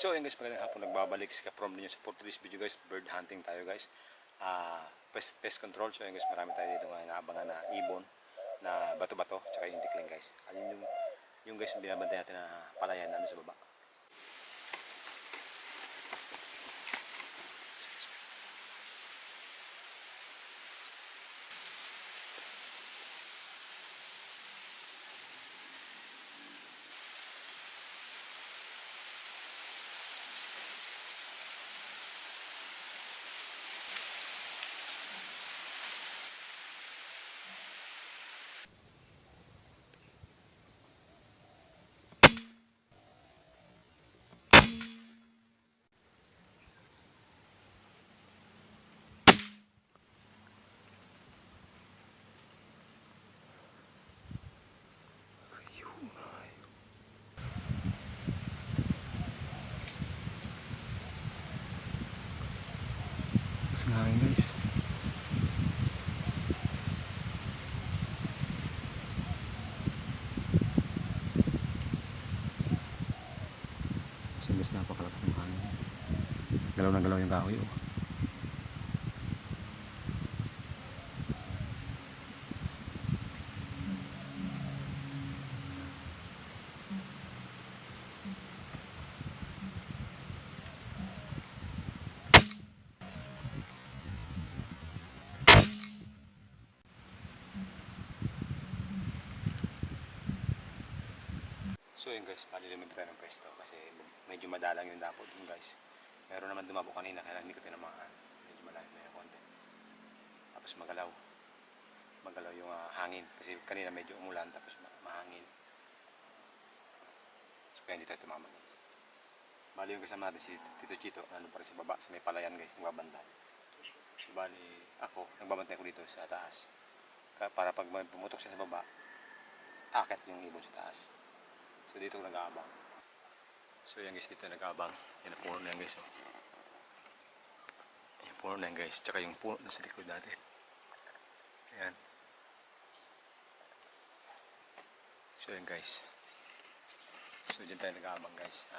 So yun guys, magandang hapon, nagbabalik si Kaprom ninyo sa for today's video guys. Bird hunting tayo guys. Pest control. So yun guys, marami tayo dito nga inaabangan na ibon, na bato-bato, tsaka yung tikling guys. Ayun yung guys, binabantay natin na palayan namin sa baba. Mas ngangin guys. Kasi guys, napakalakas ng hangin. Galaw na galaw yung kahoy oh. So yun guys, palilimin tayo ng pwesto kasi medyo madalang yung dapot yun guys. Meron naman dumabo kanina kaya hindi ko tinamaan. Medyo malalim na yung konti. Tapos magalaw yung hangin kasi kanina medyo umulan tapos mahangin. So kaya hindi tayo tumama guys. Bali yung kasama natin si Tito Chito, nandun pa rin sa baba, sa may palayan guys, nagbabantay. So bali ako, nagbabantay ko dito sa taas. Para pag may pumutok siya sa baba, akit yung ibon sa taas. So dito ko nag-aabang. So yan guys, dito nag-aabang. Yan ang puno na yan guys oh. Yan puno na yan guys. Tsaka yung puno na sa likod natin. Ayan. So yan guys. So dyan tayo nag-aabang guys.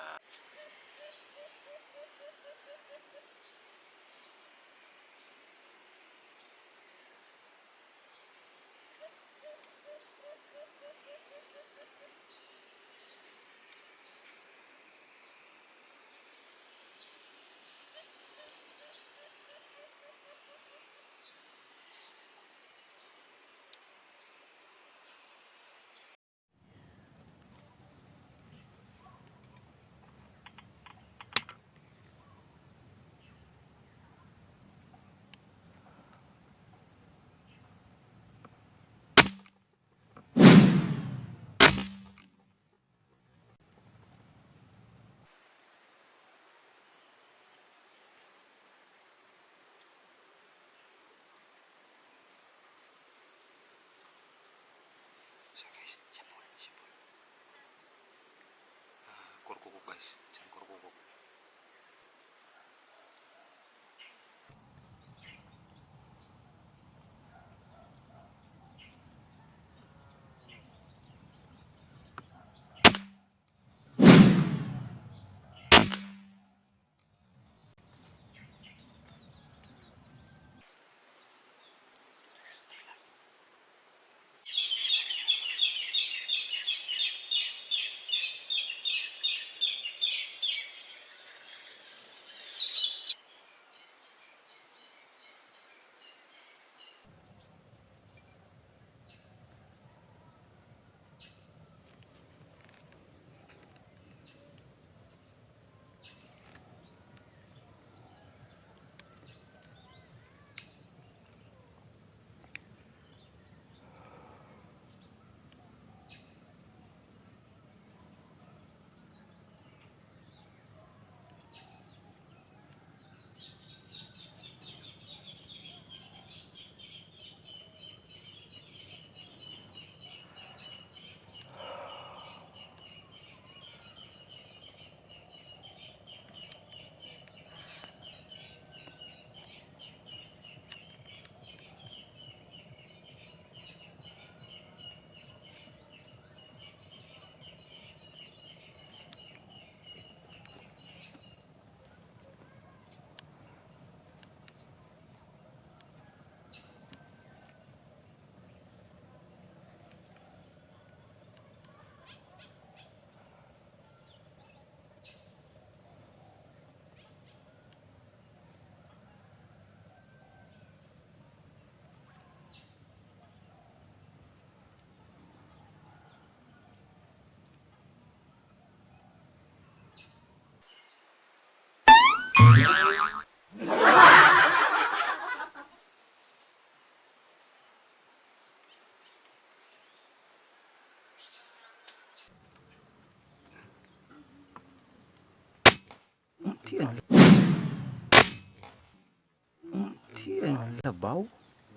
Labaw?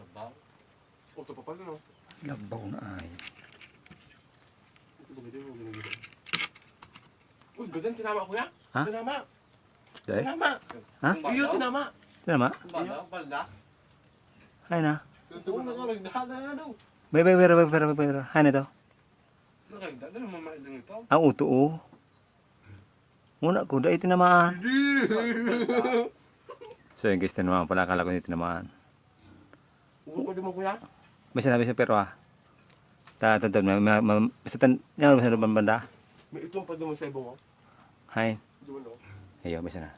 Labaw. O, ito pa pala, no? Labaw na ay. Ito ba ganda yung ginagito? Uy, ganda, tinama ko ya. Ha? Tinama. Dahil? Tinama. Ha? Iyo, tinama. Tama? Balda? Balda? Hay na. Oo, nagdaan na daw. May. Hay na to. Nagdaan na naman maidang ito. Ang uto oh. Muna ko, dahil tinamaan. So yung guys, tinamaan pala. Akala ko hindi tinamaan. Uy, pwede mo kuya? May sinabi siya pero ah. Tatantad, basta sa banda. May itong pwede mo sa ibong mo. Hay. Di mo, no? Ayaw, basta na.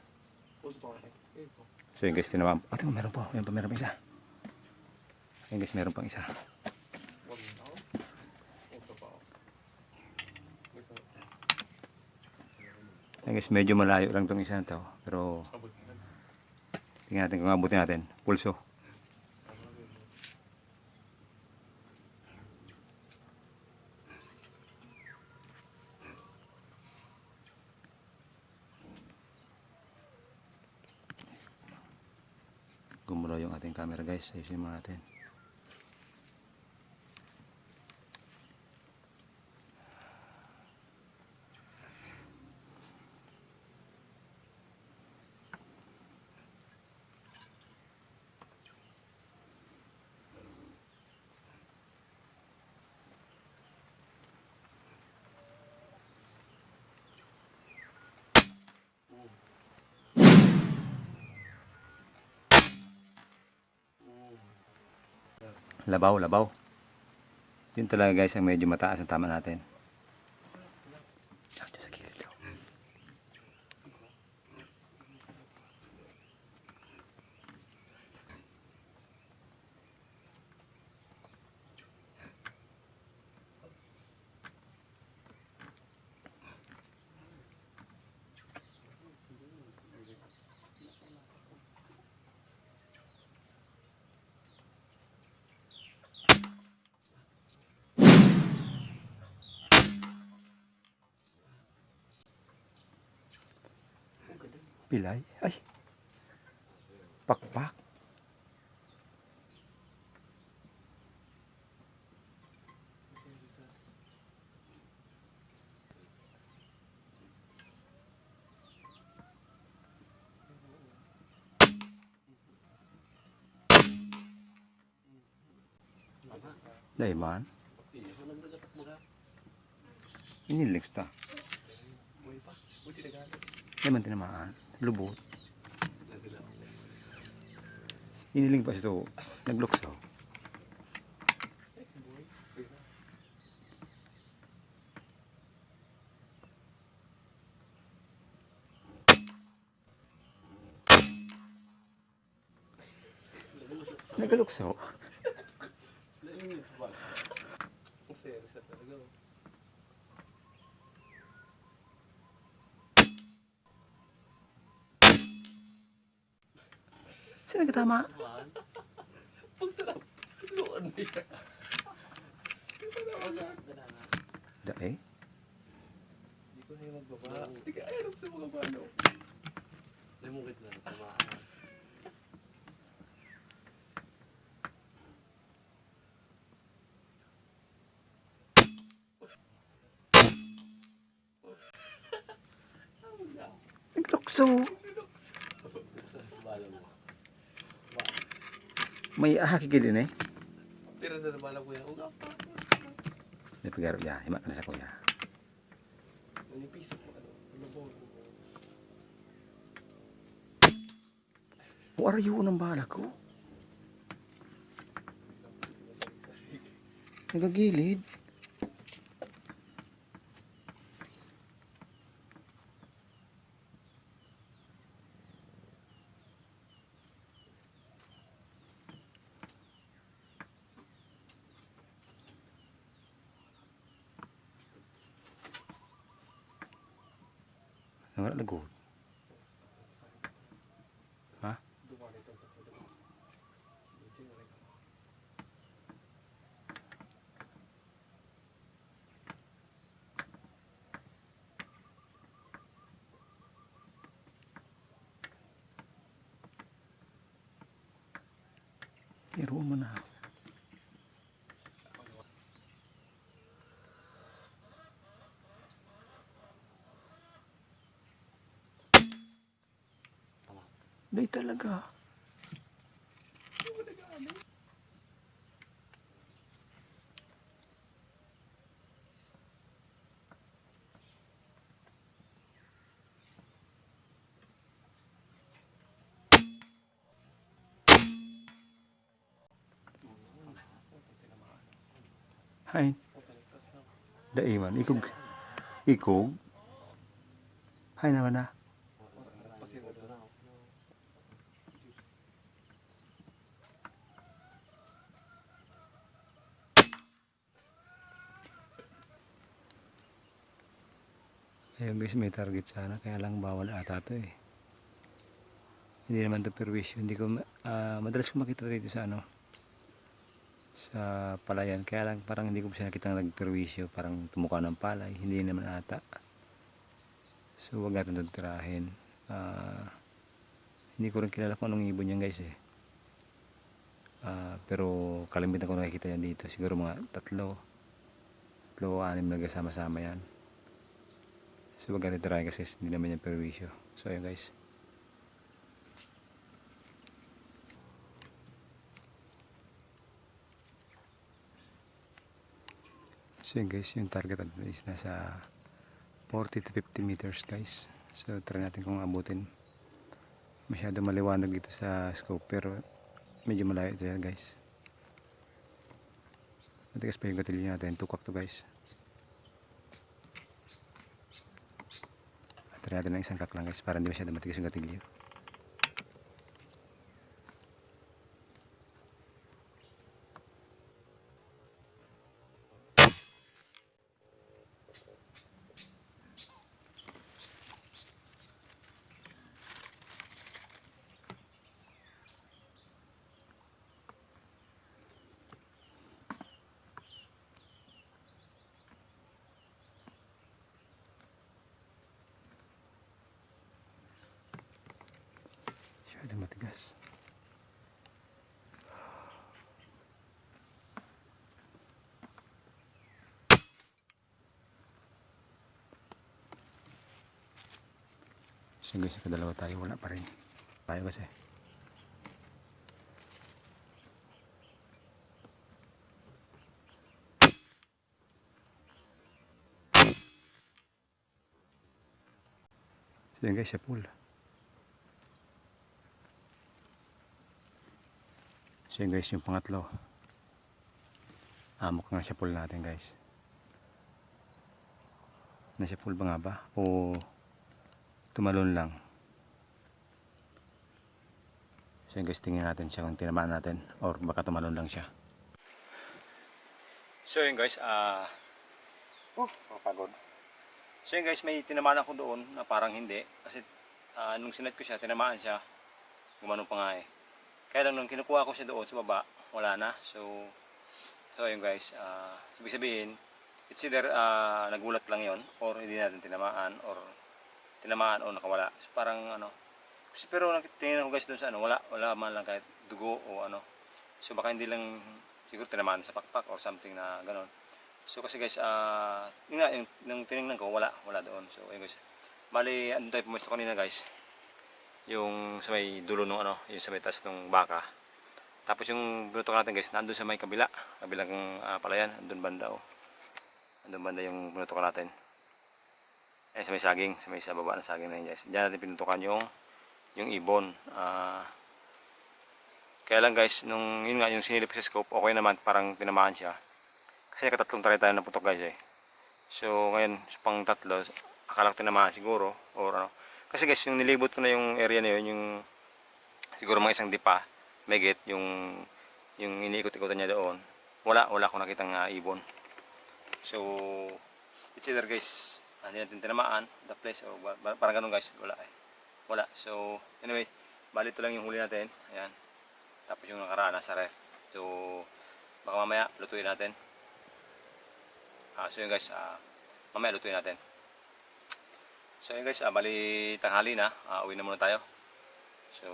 O, ito pa nga. Ito. So yung guys, tinamaan. Oh, ito, meron pa. Meron pa isa. Yung guys, meron pang isa. Wag na ako. O, ito pa ako. Ito. Yung guys, medyo malayo lang itong isa na to. Pero, Abot na. tingnan natin kung abutin natin. Pulso. Gumulaw yung ating camera guys. Ayusin mo natin. Labaw. Yun talaga guys ang medyo mataas ang tama natin. Sa gilid daw. Pilay. Ay. Pakpak. Daiman. Inilinks ta. Daiman tinamaan. Lubot. Iniling pa ito. Naglukso. Naglukso. Sino nagtama? Dae? Hindi ko na yung magbaba. Hindi ka ayarap sa mga bano. Limungkit na. Tamaan. Naglukso. May ahakigil din eh. Pero sa nabala ko yan. Uga pa. May pagaro ya. Hima ka na sa kuya. Manipis ako. Lubog. Warayo ng bala ko. Nagagilid. Wala lagod. Ha? Pero mo na. Hindi talaga. Hay, daiman. Ikog. Ikog. Hay naman na. Ayun guys, may target sana. Kaya lang bawal ata to eh. Hindi naman to perwisyo. Hindi ko, madalas ko makita dito sa ano. Sa palayan. Kaya lang parang hindi ko siya nakita nagperwisyo. Parang tumuka ng palay. Hindi naman ata. So wag natin itong tirahin. Hindi ko rin kilala kung anong ibon yan guys eh. Pero kalimitan ko nakikita yan dito. Siguro mga tatlo o anim na sama-sama yan. So wag natin tirahin kasi hindi naman yan perwisyo. So ayun guys. So yun guys, yung target is nasa 40 to 50 meters guys. So try natin kung abutin. Masyado maliwanag dito sa scope pero medyo malayo ito yan guys. Matigas pa yung gatilyo natin, tukak to guys. Try natin ng isang kak lang guys para hindi masyado matigas yung gatilyo. Masyado matigas. So guys, nakadalawa tayo, wala pa rin. Tayo kasi. So yun guys, siya full. So yun guys, yung pangatlo. Mukhang siya full natin guys. Nasa full ba nga ba? O tumalon lang? So yun guys, tingnan natin siya kung tinamaan natin or baka tumalon lang siya. So yun guys, kapagod. So yun guys, may tinamaan ako doon na parang hindi. Kasi nung sinet ko siya, tinamaan siya. Gumanon pa nga eh. Kaya lang nung kinukuha ko siya doon sa baba, wala na. So yun guys, ibig sabihin, it's either nagulat lang yon or hindi natin tinamaan or nakawala. So parang ano, pero tingnan ko guys doon sa ano, wala man lang kahit dugo o ano. So baka hindi lang siguro tinamaan sa pakpak or something na ganon. So kasi guys, yun nga, yung tinignan ko, wala doon. So ayun guys, bali andun tayo pumesto kanina guys, yung sa may dulo nung ano, yung sa may taas ng baka. Tapos yung binutok natin guys, nandun sa may kabilang palayan, andun banda oh. Andun banda yung binutok natin. Sa may saging, sa baba ng saging na yun guys. Diyan natin pinutukan yung ibon. Kaya lang guys, yun nga, yung sinilip sa scope, okay naman, parang tinamaan siya. Kasi katatlong try tayo na putok guys eh. So ngayon, pang tatlo, akala ko tinamaan siguro, or ano. Kasi guys, yung nilibot ko na yung area na yun, yung siguro mga isang dipa, megit, yung iniikot-ikotan niya doon. Wala akong nakitang ibon. So, it's either guys, hindi natin tinamaan, the place, o parang ganun guys, wala. So, anyway, bali ito lang yung huli natin. Ayan. Tapos yung nakaraan nasa ref. So, baka mamaya lutuin natin. So yun guys, mamaya lutuin natin. So yun guys, bali tanghali na, uwi na muna tayo. So,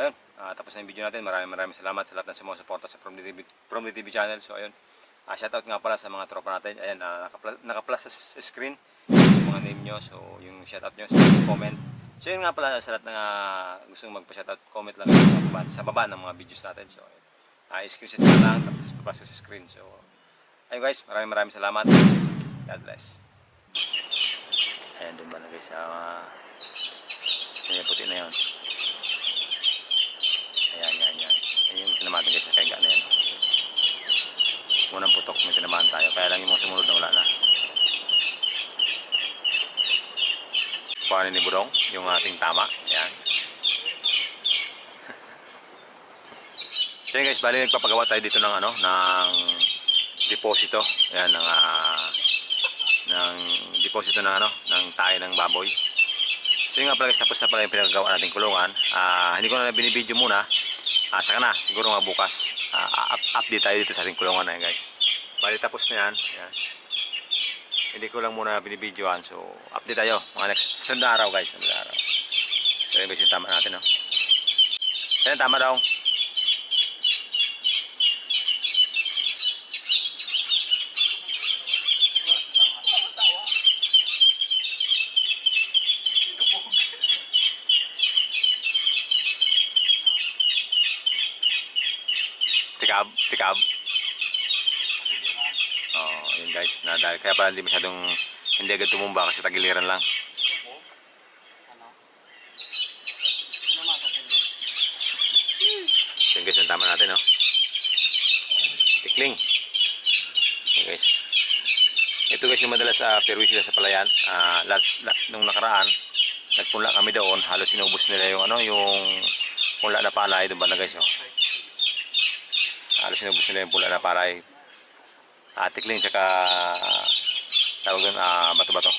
ayun. Tapos na yung video natin. Maraming salamat sa lahat ng sumusuporta sa From the TV channel. So, ayun. Shoutout nga pala sa mga tropa natin. Ayan, naka-plus sa screen yung mga name nyo. So, yung shoutout nyo, so, comment. So, yun nga pala sa lahat na gusto magpa-shoutout, comment lang sa baba ng mga videos natin. So, screenshot nyo lang, tapos papasok sa screen. So, ayun guys, maraming salamat. God bless. Ayan, dun ba na guys, yung puti na yun. Ayan. Ayan yung sinamahan guys, nakaiga na yan. Unang putok, may sinamahan tayo. Kaya lang yung mga sumunod na wala na. Paano ni Budong, yung ating tama. Ayan. So yun guys, bali nagpapagawa tayo dito ng deposito. Ayan, ng deposito ng tayo ng baboy. So yun nga pala guys, tapos na pala yung pinagagawa nating kulungan. Hindi ko na binibideo muna. Saka na, siguro nga bukas. Update tayo dito sa ating kulungan na yun guys. Bali tapos na yan. Ayan. Hindi ko lang muna binibidyoan. So update tayo. Mga next sunod na araw guys. Sunod na araw. So yun guys, yung tama natin. No? Ayan, tama daw. Tikab. Oh, yun guys, kaya pala hindi agad tumumba kasi tagiliran lang. Yun guys, yung tama natin, no? Tikling. Yun guys. Ito guys yung madalas perwisyo sa palayan. Nung nakaraan, nagpunla kami doon, halos sinubos nila yung punla na palay, doon ba na guys, oh. Halos sinubos nila yung punla na palay. Tikling, tsaka tawag doon, bato-bato.